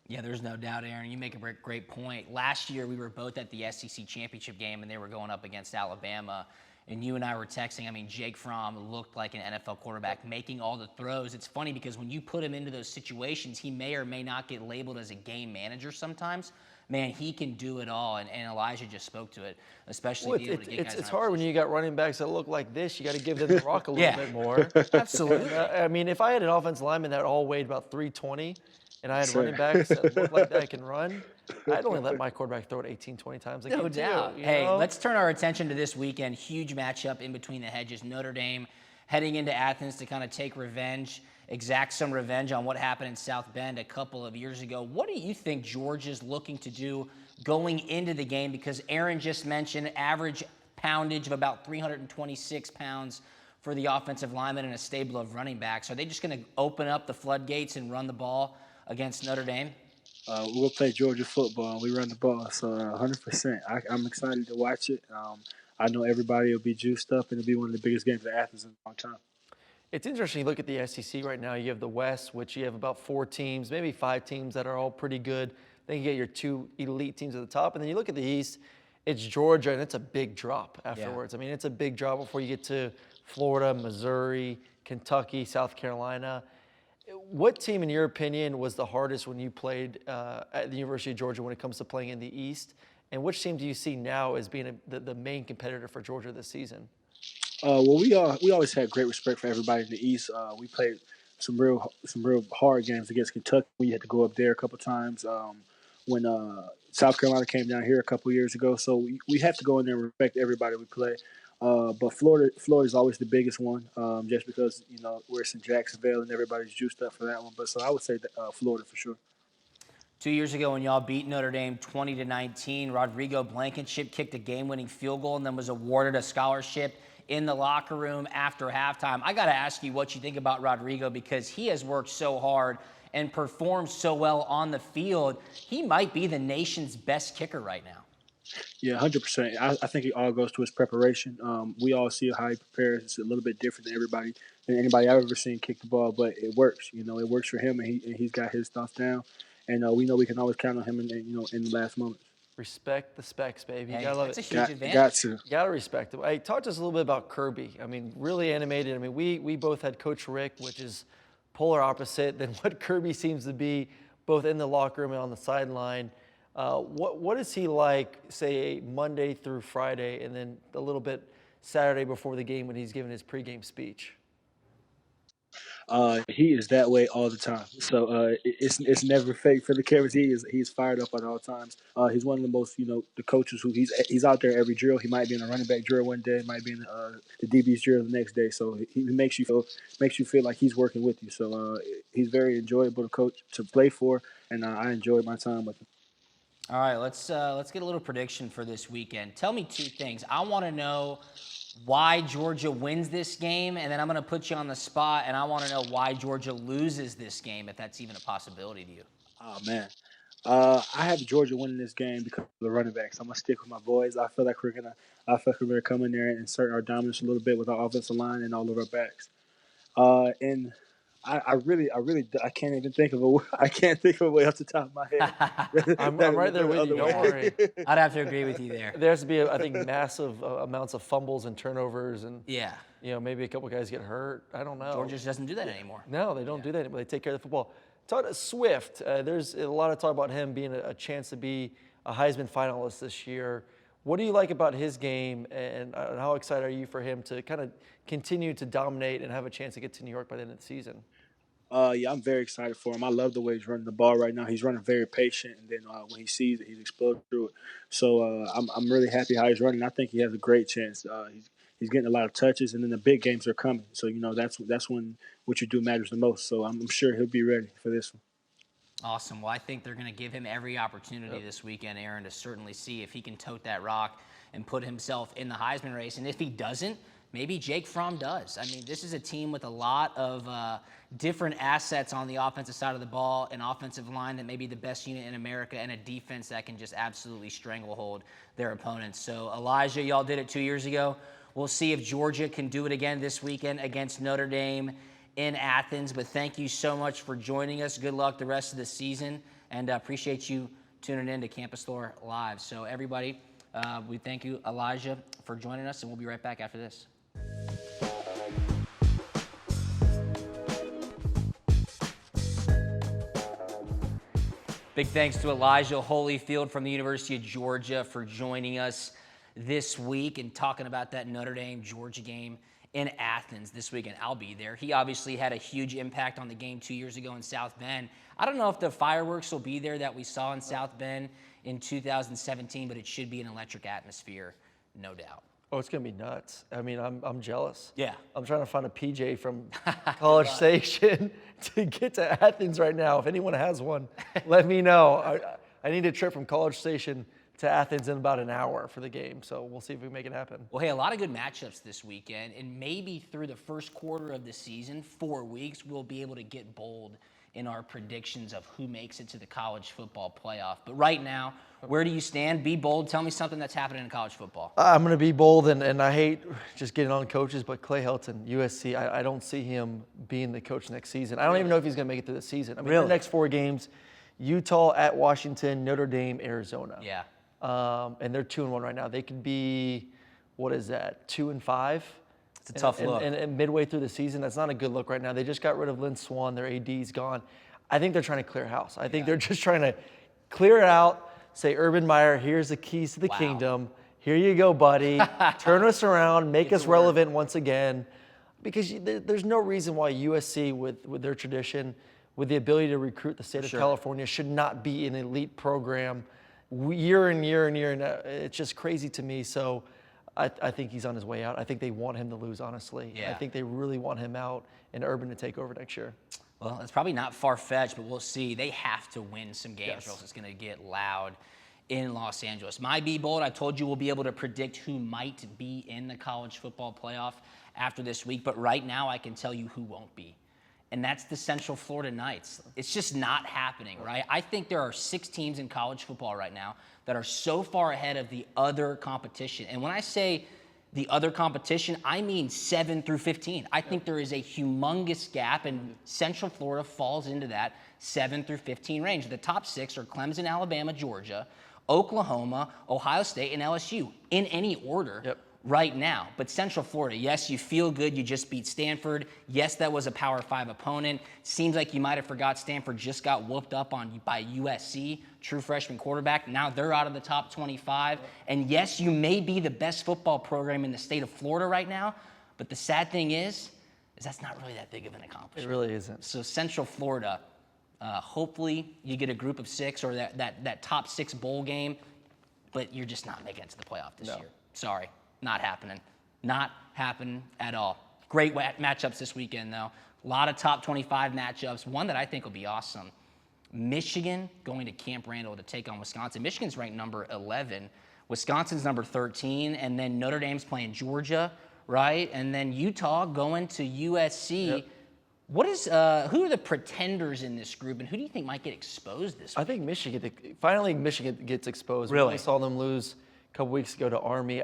Yeah, there's no doubt, Aaron. You make a great point. Last year, we were both at the SEC championship game, and they were going up against Alabama. And you and I were texting. I mean, Jake Fromm looked like an NFL quarterback, making all the throws. It's funny because when you put him into those situations, he may or may not get labeled as a game manager sometimes. Man, he can do it all, and Elijah just spoke to it, especially being able to get guys. It's hard when you got running backs that look like this. You got to give them the rock a little bit more. Absolutely. I mean, if I had an offensive lineman that all weighed about 320, and I had running backs that look like that can run, I'd only let my quarterback throw it 18, 20 times a game. No doubt. Too, Hey, let's turn our attention to this weekend. Huge matchup in between the hedges. Notre Dame heading into Athens to kind of take revenge, exact some revenge on what happened in South Bend a couple of years ago. What do you think Georgia's looking to do going into the game? Because Aaron just mentioned average poundage of about 326 pounds for the offensive lineman and a stable of running backs. Are they just going to open up the floodgates and run the ball against Notre Dame? We'll play Georgia football, and we run the ball, so 100%. I'm excited to watch it. I know everybody will be juiced up, and it'll be one of the biggest games of Athens in a long time. It's interesting. You look at the SEC right now. You have the West, which you have about 4 teams, maybe 5 teams that are all pretty good. Then you get your 2 elite teams at the top. And then you look at the East, it's Georgia, and it's a big drop afterwards. I mean, it's a big drop before you get to Florida, Missouri, Kentucky, South Carolina. What team, in your opinion, was the hardest when you played at the University of Georgia when it comes to playing in the East? And which team do you see now as being the main competitor for Georgia this season? Well, we always had great respect for everybody in the East. We played some real hard games against Kentucky. We had to go up there a couple times when South Carolina came down here a couple years ago, so we have to go in there and respect everybody we play. But Florida is always the biggest one, just because we're in Jacksonville and everybody's juiced up for that one. But so I would say that, Florida for sure. 2 years ago, when y'all beat Notre Dame 20-19, Rodrigo Blankenship kicked a game-winning field goal and then was awarded a scholarship in the locker room after halftime. I got to ask you what you think about Rodrigo, because he has worked so hard and performed so well on the field. He might be the nation's best kicker right now. Yeah, 100%. I think it all goes to his preparation. We all see how he prepares. It's a little bit different than anybody I've ever seen kick the ball, but it works. It works for him, and he's got his stuff down. And we know we can always count on him in the last moments. Respect the specs, baby. You Hey, gotta love that's it. a huge advantage. Got to. You gotta respect it. Hey, talk to us a little bit about Kirby. I mean, really animated. I mean, we both had Coach Rick, which is polar opposite than what Kirby seems to be, both in the locker room and on the sideline. What is he like, say, Monday through Friday, and then a little bit Saturday before the game when he's giving his pregame speech? He is that way all the time. So it's never fake for the cameras. He's fired up at all times. He's one of the most the coaches who he's out there every drill. He might be in a running back drill one day, might be in the DB's drill the next day. So he makes you feel like he's working with you. So he's very enjoyable to coach, to play for, and I enjoyed my time with him. All right, let's get a little prediction for this weekend. Tell me two things. I want to know why Georgia wins this game, and then I'm going to put you on the spot, and I want to know why Georgia loses this game, if that's even a possibility to you. Oh man, I have Georgia winning this game because of the running backs. I'm gonna stick with my boys. I feel like we're gonna come in there and insert our dominance a little bit with our offensive line and all of our backs. And I can't even think of I can't think of a way off the top of my head. I'm right there with you. Don't worry. I'd have to agree with you there. There has to be, I think, massive amounts of fumbles and turnovers, and Yeah. maybe a couple guys get hurt. I don't know. Georgia just doesn't do that anymore. No, they don't do that anymore. They take care of the football. Talk to Swift. There's a lot of talk about him being a chance to be a Heisman finalist this year. What do you like about his game, and how excited are you for him to kind of continue to dominate and have a chance to get to New York by the end of the season? Yeah, I'm very excited for him. I love the way he's running the ball right now. He's running very patient, and then when he sees it, he's exploding through it. So I'm really happy how he's running. I think he has a great chance. He's getting a lot of touches, and then the big games are coming. So that's when what you do matters the most. So I'm sure he'll be ready for this one. Awesome. Well, I think they're going to give him every opportunity this weekend, Aaron, to certainly see if he can tote that rock and put himself in the Heisman race. And if he doesn't, maybe Jake Fromm does. I mean, this is a team with a lot of different assets on the offensive side of the ball, an offensive line that may be the best unit in America, and a defense that can just absolutely stranglehold their opponents. So, Elijah, y'all did it 2 years ago. We'll see if Georgia can do it again this weekend against Notre Dame in Athens. But thank you so much for joining us. Good luck the rest of the season, and appreciate you tuning in to Campus Lore Live. So, everybody, we thank you, Elijah, for joining us, and we'll be right back after this. Big thanks to Elijah Holyfield from the University of Georgia for joining us this week and talking about that Notre Dame-Georgia game in Athens this weekend. I'll be there. He obviously had a huge impact on the game 2 years ago in South Bend. I don't know if the fireworks will be there that we saw in South Bend in 2017, but it should be an electric atmosphere, no doubt. Oh, it's going to be nuts. I mean, I'm jealous. Yeah. I'm trying to find a PJ from College Station to get to Athens right now. If anyone has one, let me know. I need a trip from College Station to Athens in about an hour for the game, so we'll see if we can make it happen. Well, hey, a lot of good matchups this weekend, and maybe through the first quarter of the season, 4 weeks, we'll be able to get bold in our predictions of who makes it to the college football playoff. But right now, where do you stand? Be bold. Tell me something that's happening in college football. I'm going to be bold, and I hate just getting on coaches, but Clay Helton, USC, I don't see him being the coach next season. I don't even know if he's going to make it through the season. I mean, the next 4 games, Utah, at Washington, Notre Dame, Arizona. Yeah. And they're 2-1 right now. They could be, 2-5? It's a tough look. And midway through the season, that's not a good look right now. They just got rid of Lynn Swann. Their AD's gone. I think they're trying to clear house. I think they're just trying to clear it out, say, Urban Meyer, here's the keys to the kingdom. Here you go, buddy. Turn us around, make us relevant once again. Because there's no reason why USC, with their tradition, with the ability to recruit the state of California, should not be an elite program year in, year in, year in. It's just crazy to me. So I think he's on his way out. I think they want him to lose, honestly. Yeah. I think they really want him out and Urban to take over next year. Well, it's probably not far-fetched, but we'll see. They have to win some games Yes. or else it's going to get loud in Los Angeles. My Be Bold, I told you we'll be able to predict who might be in the college football playoff after this week, but right now I can tell you who won't be. And that's the Central Florida Knights. It's just not happening, right? I think there are 6 teams in college football right now that are so far ahead of the other competition. And when I say the other competition, I mean 7 through 15. I think there is a humongous gap, and Central Florida falls into that 7 through 15 range. The top 6 are Clemson, Alabama, Georgia, Oklahoma, Ohio State, and LSU in any order. Right now. But Central Florida, yes, you feel good. You just beat Stanford. Yes, that was a Power 5 opponent. Seems like you might have forgot Stanford just got whooped up on by USC, true freshman quarterback. Now they're out of the top 25. And yes, you may be the best football program in the state of Florida right now. But the sad thing is that's not really that big of an accomplishment. It really isn't. So Central Florida, hopefully you get a group of 6 or that top 6 bowl game, but you're just not making it to the playoff this year. Sorry. Not happening. Not happening at all. Great matchups this weekend, though. A lot of top 25 matchups. One that I think will be awesome. Michigan going to Camp Randall to take on Wisconsin. Michigan's ranked number 11. Wisconsin's number 13. And then Notre Dame's playing Georgia, right? And then Utah going to USC. What is who are the pretenders in this group, and who do you think might get exposed this week? I think Michigan gets exposed. Really? I saw them lose a couple weeks ago to Army.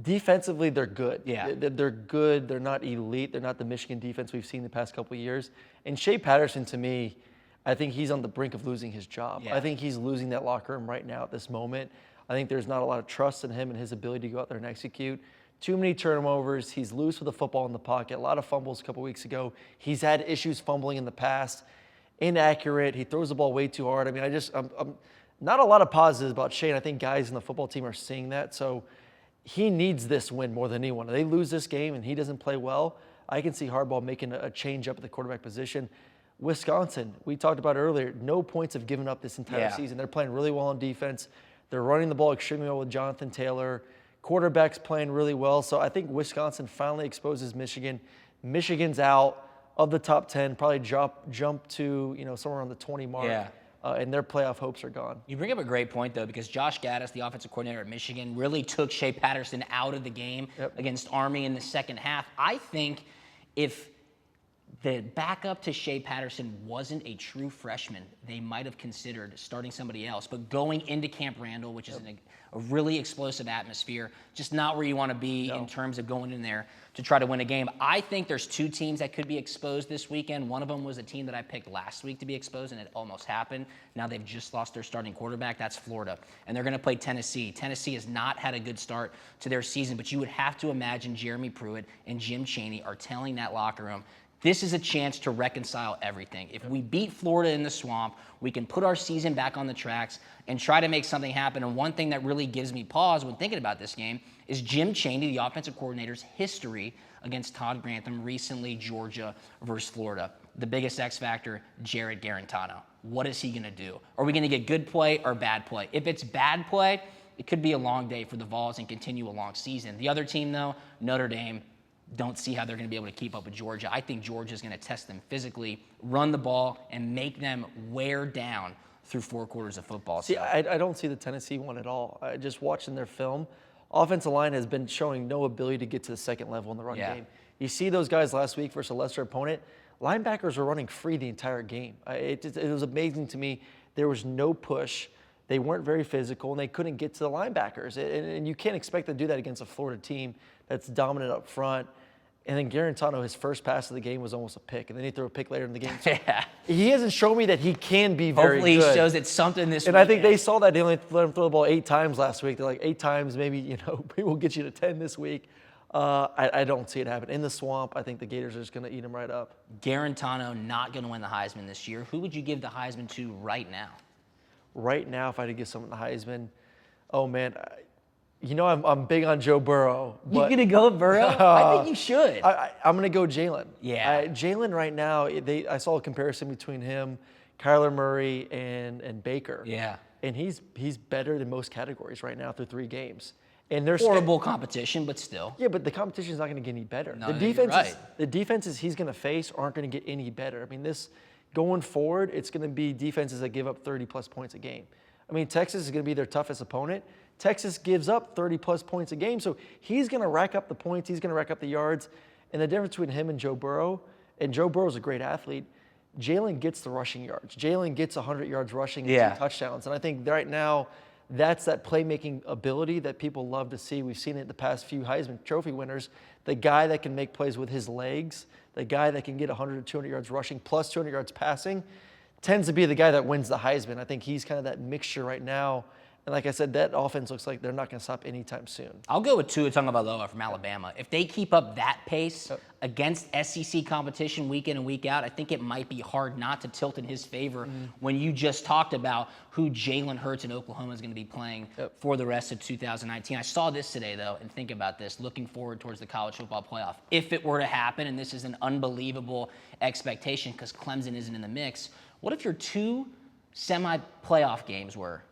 Defensively, they're good. Yeah. They're good. They're not elite. They're not the Michigan defense we've seen the past couple of years. And Shea Patterson, to me, I think he's on the brink of losing his job. Yeah. I think he's losing that locker room right now at this moment. I think there's not a lot of trust in him and his ability to go out there and execute. Too many turnovers. He's loose with the football in the pocket. A lot of fumbles a couple weeks ago. He's had issues fumbling in the past. Inaccurate. He throws the ball way too hard. I mean, I'm not a lot of positives about Shea. And I think guys in the football team are seeing that. So he needs this win more than anyone. If they lose this game and he doesn't play well, I can see Harbaugh making a change up at the quarterback position. Wisconsin, we talked about earlier, no points have given up this entire season. They're playing really well on defense. They're running the ball extremely well with Jonathan Taylor. Quarterback's playing really well. So I think Wisconsin finally exposes Michigan. Michigan's out of the top 10, probably jump to somewhere around the 20 mark. Yeah. And their playoff hopes are gone. You bring up a great point, though, because Josh Gaddis, the offensive coordinator at Michigan, really took Shea Patterson out of the game against Army in the second half. I think if the backup to Shea Patterson wasn't a true freshman, they might have considered starting somebody else. But going into Camp Randall, which is a really explosive atmosphere, just not where you want to be in terms of going in there to try to win a game. I think there's 2 teams that could be exposed this weekend. One of them was a team that I picked last week to be exposed, and it almost happened. Now they've just lost their starting quarterback. That's Florida. And they're going to play Tennessee. Tennessee has not had a good start to their season, but you would have to imagine Jeremy Pruitt and Jim Chaney are telling that locker room, this is a chance to reconcile everything. If we beat Florida in the swamp, we can put our season back on the tracks and try to make something happen. And one thing that really gives me pause when thinking about this game is Jim Chaney, the offensive coordinator's history against Todd Grantham, recently Georgia versus Florida. The biggest X factor, Jared Garantano. What is he going to do? Are we going to get good play or bad play? If it's bad play, it could be a long day for the Vols and continue a long season. The other team, though, Notre Dame, don't see how they're going to be able to keep up with Georgia. I think Georgia's going to test them physically, run the ball, and make them wear down through 4 quarters of football. See, I don't see the Tennessee one at all. Just watching their film, offensive line has been showing no ability to get to the second level in the run game. You see those guys last week versus a lesser opponent, linebackers were running free the entire game. It was amazing to me. There was no push. They weren't very physical, and they couldn't get to the linebackers. And you can't expect them to do that against a Florida team that's dominant up front. And then Garantano, his first pass of the game was almost a pick, and then he threw a pick later in the game. So he hasn't shown me that he can be very Hopefully good. Hopefully he shows it's something this week. And I think they saw that. They only let him throw the ball 8 times last week. They're like, 8 times, maybe we'll get you to 10 this week. I don't see it happen. In the swamp, I think the Gators are just going to eat him right up. Garantano not going to win the Heisman this year. Who would you give the Heisman to right now? Right now, if I had to give someone the Heisman, oh, man, I'm big on Joe Burrow. You going to go Burrow? I think you should. I'm going to go Jalen. Yeah. Jalen right now, I saw a comparison between him, Kyler Murray, and Baker. Yeah. and he's better than most categories right now through 3 games. And there's Horrible competition, but still. Yeah, but the competition is not going to get any better. No, the defenses he's going to face aren't going to get any better. I mean, this going forward, it's going to be defenses that give up 30-plus points a game. I mean, Texas is going to be their toughest opponent. Texas gives up 30-plus points a game, so he's going to rack up the points. He's going to rack up the yards. And the difference between him and Joe Burrow, and Joe Burrow's a great athlete, Jalen gets the rushing yards. Jalen gets 100 yards rushing and 2 touchdowns. And I think right now, that's that playmaking ability that people love to see. We've seen it the past few Heisman Trophy winners. The guy that can make plays with his legs, the guy that can get 100 to 200 yards rushing plus 200 yards passing, tends to be the guy that wins the Heisman. I think he's kind of that mixture right now. And like I said, that offense looks like they're not going to stop anytime soon. I'll go with Tua Tagovailoa from Alabama. If they keep up that pace against SEC competition week in and week out, I think it might be hard not to tilt in his favor when you just talked about who Jalen Hurts in Oklahoma is going to be playing for the rest of 2019. I saw this today, though, and think about this, looking forward towards the college football playoff. If it were to happen, and this is an unbelievable expectation because Clemson isn't in the mix, what if your 2 semi-playoff games were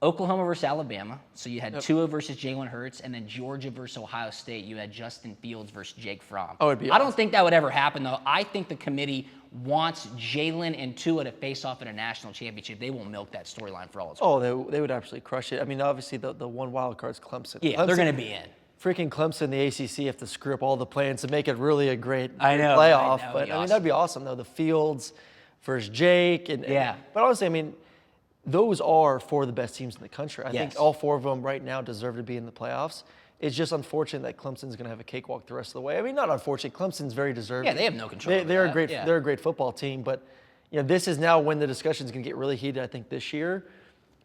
Oklahoma versus Alabama, so you had Tua versus Jalen Hurts, and then Georgia versus Ohio State, you had Justin Fields versus Jake Fromm. Oh, it'd be I don't think that would ever happen, though. I think the committee wants Jalen and Tua to face off in a national championship. They will milk that storyline for all it's worth. Oh, they would absolutely crush it. I mean, obviously, the one wild card is Clemson. Yeah, they're going to be in. Freaking Clemson, the ACC have to screw up all the plans to make it really a great I playoff. know, But, I mean, that'd be awesome, though. The Fields versus Jake. But honestly, I mean, those are 4 of the best teams in the country. I think all 4 of them right now deserve to be in the playoffs. It's just unfortunate that Clemson's going to have a cakewalk the rest of the way. I mean, not unfortunate. Clemson's very deserving. Yeah, they have no control. They're a great football team. But this is now when the discussion's going to get really heated, I think, this year.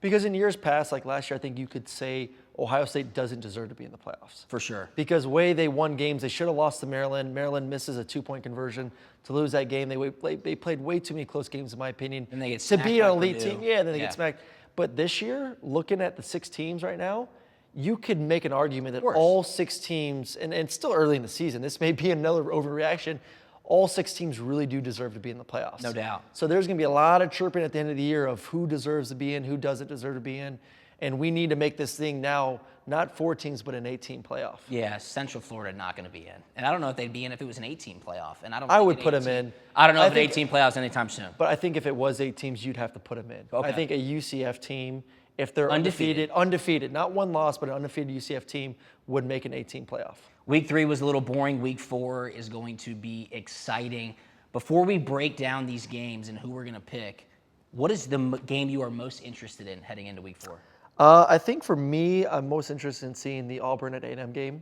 Because in years past, like last year, I think you could say Ohio State doesn't deserve to be in the playoffs. For sure. Because the way they won games, they should have lost to Maryland. Maryland misses a 2-point conversion to lose that game. They played way too many close games, in my opinion. And they get to smacked be an by elite Purdue. team. Yeah, then they get smacked. But this year, looking at the 6 teams right now, you could make an argument that all 6 teams, and it's still early in the season, this may be another overreaction, all 6 teams really do deserve to be in the playoffs. No doubt. So there's going to be a lot of chirping at the end of the year of who deserves to be in, who doesn't deserve to be in. And we need to make this thing now not 4 teams, but an 8-team playoff. Yeah, Central Florida not going to be in. And I don't know if they'd be in if it was an 8-team playoff. And I would put them in. I don't know if an 8-team playoff's anytime soon. But I think if it was 8 teams, you'd have to put them in. Okay. I think a UCF team, if they're undefeated, not 1 loss, but an undefeated UCF team would make an 8-team playoff. Week 3 was a little boring. Week 4 is going to be exciting. Before we break down these games and who we're going to pick, what is the game you are most interested in heading into Week 4? I think for me, I'm most interested in seeing the Auburn at A&M game,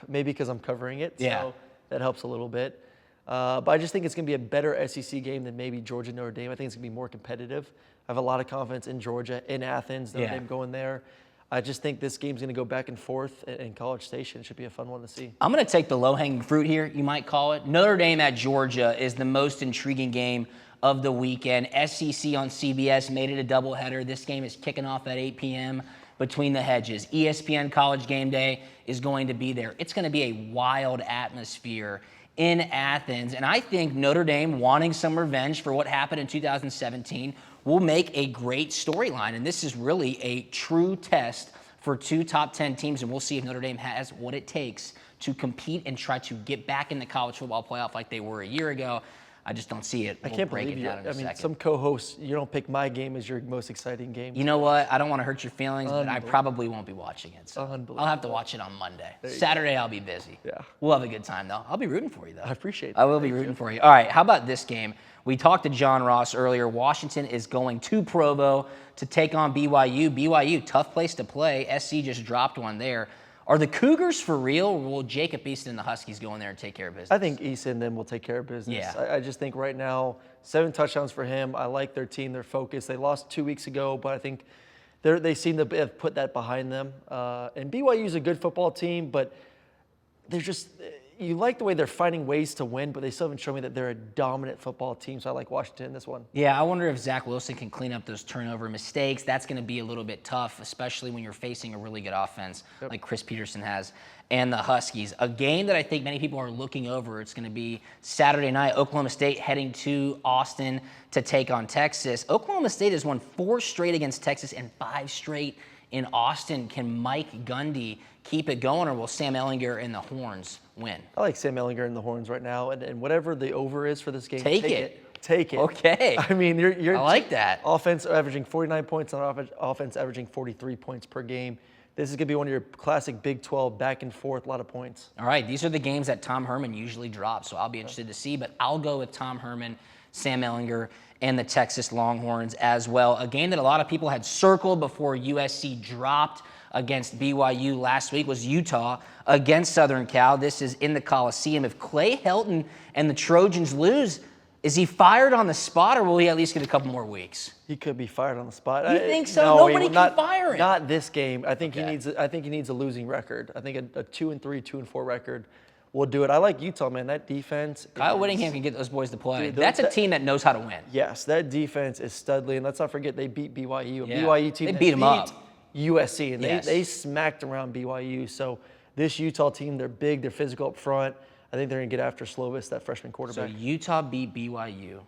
maybe because I'm covering it, so that helps a little bit. But I just think it's going to be a better SEC game than maybe Georgia Notre Dame. I think it's going to be more competitive. I have a lot of confidence in Georgia, in Athens, Notre Dame going there. I just think this game's going to go back and forth in College Station. It should be a fun one to see. I'm going to take the low-hanging fruit here, you might call it. Notre Dame at Georgia is the most intriguing game of the weekend. SEC on CBS made it a doubleheader. This game is kicking off at 8 p.m. between the hedges. ESPN College Game Day is going to be there. It's going to be a wild atmosphere in Athens. And I think Notre Dame, wanting some revenge for what happened in 2017, will make a great storyline. And this is really a true test for 2 top 10 teams. And we'll see if Notre Dame has what it takes to compete and try to get back in the college football playoff like they were a year ago. I just don't see it. I can't believe you. I mean, some co-hosts, you don't pick my game as your most exciting game. You know what? I don't want to hurt your feelings, but I probably won't be watching it. So I'll have to watch it on Monday. Saturday, I'll be busy. Yeah. We'll have a good time, though. I'll be rooting for you, though. I appreciate it. I will be rooting for you. All right, how about this game? We talked to John Ross earlier. Washington is going to Provo to take on BYU. BYU, tough place to play. SC just dropped one there. Are the Cougars for real, or will Jacob Easton and the Huskies go in there and take care of business? I think Easton and them will take care of business. Yeah. I just think right now, 7 touchdowns for him. I like their team, their focus. They lost 2 weeks ago, but I think they seem to have put that behind them. And BYU is a good football team, but they're just, you like the way they're finding ways to win, but they still haven't shown me that they're a dominant football team. So I like Washington in this one. Yeah, I wonder if Zach Wilson can clean up those turnover mistakes. That's going to be a little bit tough, especially when you're facing a really good offense like Chris Peterson has and the Huskies. A game that I think many people are looking over. It's going to be Saturday night. Oklahoma State heading to Austin to take on Texas. Oklahoma State has won 4 straight against Texas and 5 straight in Austin. Can Mike Gundy keep it going, or will Sam Ehlinger and the Horns win? I like Sam Ehlinger and the Horns right now, and whatever the over is for this game, Take it. Take it. Okay. I mean, you're I like that. Offense averaging 49 points on offense averaging 43 points per game. This is going to be one of your classic Big 12 back and forth, a lot of points. All right, these are the games that Tom Herman usually drops, so I'll be interested to see, but I'll go with Tom Herman, Sam Ehlinger, and the Texas Longhorns as well. A game that a lot of people had circled before USC dropped against BYU last week was Utah against Southern Cal. This is in the Coliseum. If Clay Helton and the Trojans lose, is he fired on the spot, or will he at least get a couple more weeks? He could be fired on the spot. You think so? No, Nobody can fire him. Not this game. I think Okay. he needs a losing record. I think a 2-3, 2-4 record will do it. I like Utah, man. That defense. Kyle Whittingham can get those boys to play. Dude, That's a team that knows how to win. Yes, that defense is studly, and let's not forget they beat BYU. A Yeah. BYU team They that beat 'em up. USC, and Yes. they smacked around BYU. So this Utah team, they're big, they're physical up front. I think they're going to get after Slovis, that freshman So quarterback. Utah beat BYU.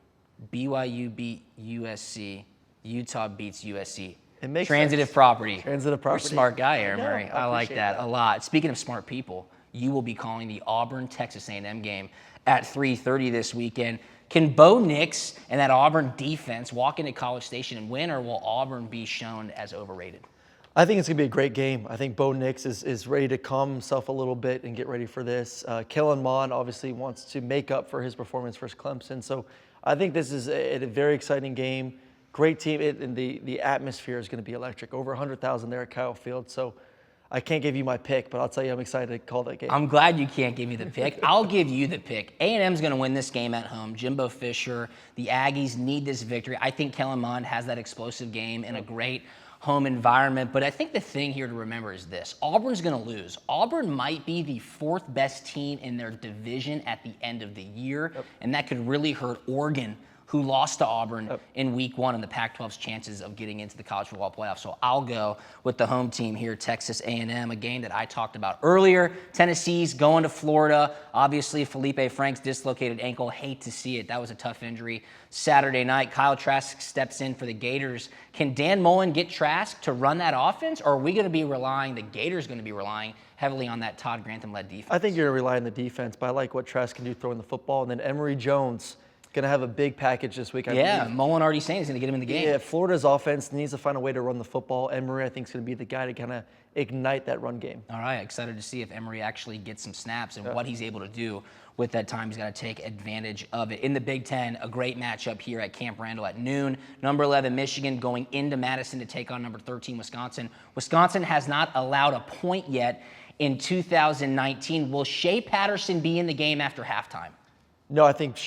BYU beat USC. Utah beats USC. It makes Transitive sense. property. Transitive You're a property. smart guy, Aaron I know. Murray. I I like appreciate that that. a lot. Speaking of smart people, you will be calling the Auburn-Texas A&M game at 3:30 this weekend. Can Bo Nix and that Auburn defense walk into College Station and win, or will Auburn be shown as overrated? I think it's going to be a great game. I think Bo Nix is ready to calm himself a little bit and get ready for this. Kellen Mond obviously wants to make up for his performance versus Clemson. So I think this is a very exciting game. Great team, and the atmosphere is going to be electric. Over 100,000 there at Kyle Field. So I can't give you my pick, but I'll tell you I'm excited to call that game. I'm glad you can't give me the pick. I'll give you the pick. A&M's going to win this game at home. Jimbo Fisher, the Aggies need this victory. I think Kellen Mond has that explosive game in a great home environment. But I think the thing here to remember is this. Auburn's going to lose. Auburn might be the 4th best team in their division at the end of the year, and that could really hurt Oregon, who lost to Auburn in week 1 in the Pac-12's chances of getting into the college football playoff. So I'll go with the home team here, Texas A&M, a game that I talked about earlier. Tennessee's going to Florida. Obviously, Felipe Frank's dislocated ankle. Hate to see it. That was a tough injury. Saturday night, Kyle Trask steps in for the Gators. Can Dan Mullen get Trask to run that offense, or are we going to be relying, the Gators going to be relying heavily on that Todd Grantham-led defense? I think you're going to rely on the defense, but I like what Trask can do throwing the football. And then Emory Jones going to have a big package this week. I Yeah, believe. Mullen already saying he's going to get him in the game. Yeah, Florida's offense needs to find a way to run the football. Emory, I think, is going to be the guy to kind of ignite that run game. All right, excited to see if Emory actually gets some snaps and what he's able to do with that time. He's got to take advantage of it. In the Big Ten, a great matchup here at Camp Randall at noon. Number 11, Michigan, going into Madison to take on number 13, Wisconsin. Wisconsin has not allowed a point yet in 2019. Will Shea Patterson be in the game after halftime? No, I think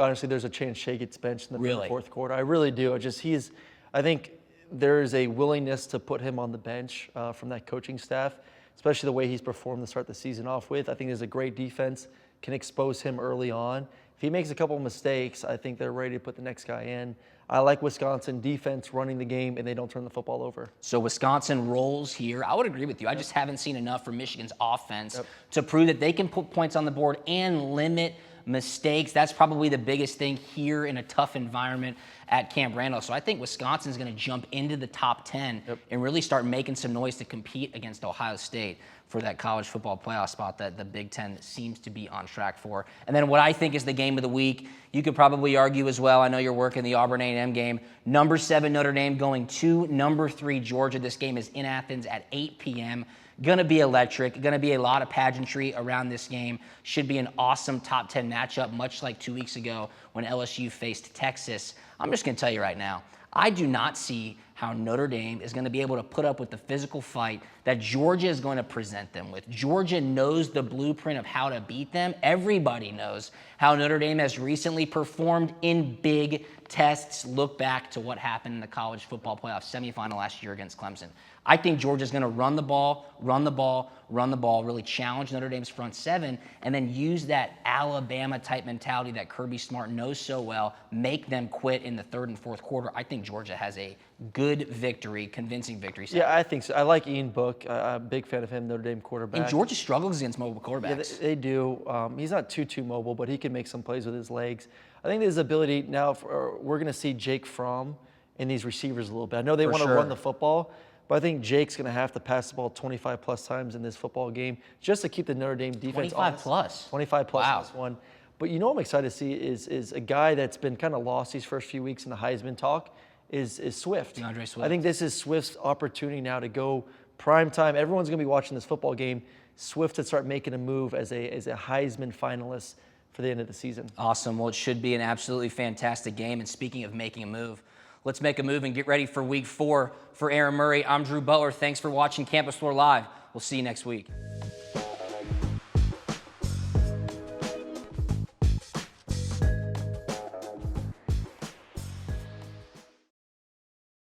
honestly there's a chance Shea gets benched in the Really? fourth quarter. I really do. I think there is a willingness to put him on the bench from that coaching staff, especially the way he's performed to start the season off with. I think there's a great defense, can expose him early on. If he makes a couple of mistakes, I think they're ready to put the next guy in. I like Wisconsin defense running the game, and they don't turn the football over. So Wisconsin rolls here. I would agree with you. I just haven't seen enough from Michigan's offense to prove that they can put points on the board and limit mistakes. That's probably the biggest thing here in a tough environment at Camp Randall. So I think Wisconsin's going to jump into the top 10 and really start making some noise to compete against Ohio State for that college football playoff spot that the Big Ten seems to be on track for. And then what I think is the game of the week, you could probably argue as well. I know you're working the Auburn A&M game. Number 7 Notre Dame going to number 3 Georgia. This game is in Athens at 8 p.m. Going to be electric. Going to be a lot of pageantry around this game. Should be an awesome top 10 matchup, much like 2 weeks ago when LSU faced Texas. I'm just going to tell you right now, I do not see how Notre Dame is going to be able to put up with the physical fight that Georgia is going to present them with. Georgia knows the blueprint of how to beat them. Everybody knows how Notre Dame has recently performed in big tests. Look back to what happened in the college football playoff semifinal last year against Clemson. I think Georgia's going to run the ball, really challenge Notre Dame's front seven, and then use that Alabama-type mentality that Kirby Smart knows so well, make them quit in the third and fourth quarter. I think Georgia has a good victory, convincing victory. Yeah, I think so. I like Ian Book. I'm a big fan of him, Notre Dame quarterback. And Georgia struggles against mobile quarterbacks. Yeah, they do. He's not too mobile, but he can make some plays with his legs. I think his ability now, we're going to see Jake Fromm and these receivers a little bit. I know they want to run the football, but I think Jake's going to have to pass the ball 25-plus times in this football game just to keep the Notre Dame defense 25-plus? 25-plus Wow. in this one. But you know what I'm excited to see is a guy that's been kind of lost these first few weeks in the Heisman talk is Swift. DeAndre Swift. I think this is Swift's opportunity now to go prime time. Everyone's going to be watching this football game. Swift to start making a move as a Heisman finalist for the end of the season. Awesome. Well, it should be an absolutely fantastic game. And speaking of making a move, let's make a move and get ready for week 4. For Aaron Murray, I'm Drew Butler. Thanks for watching Campus Floor Live. We'll see you next week.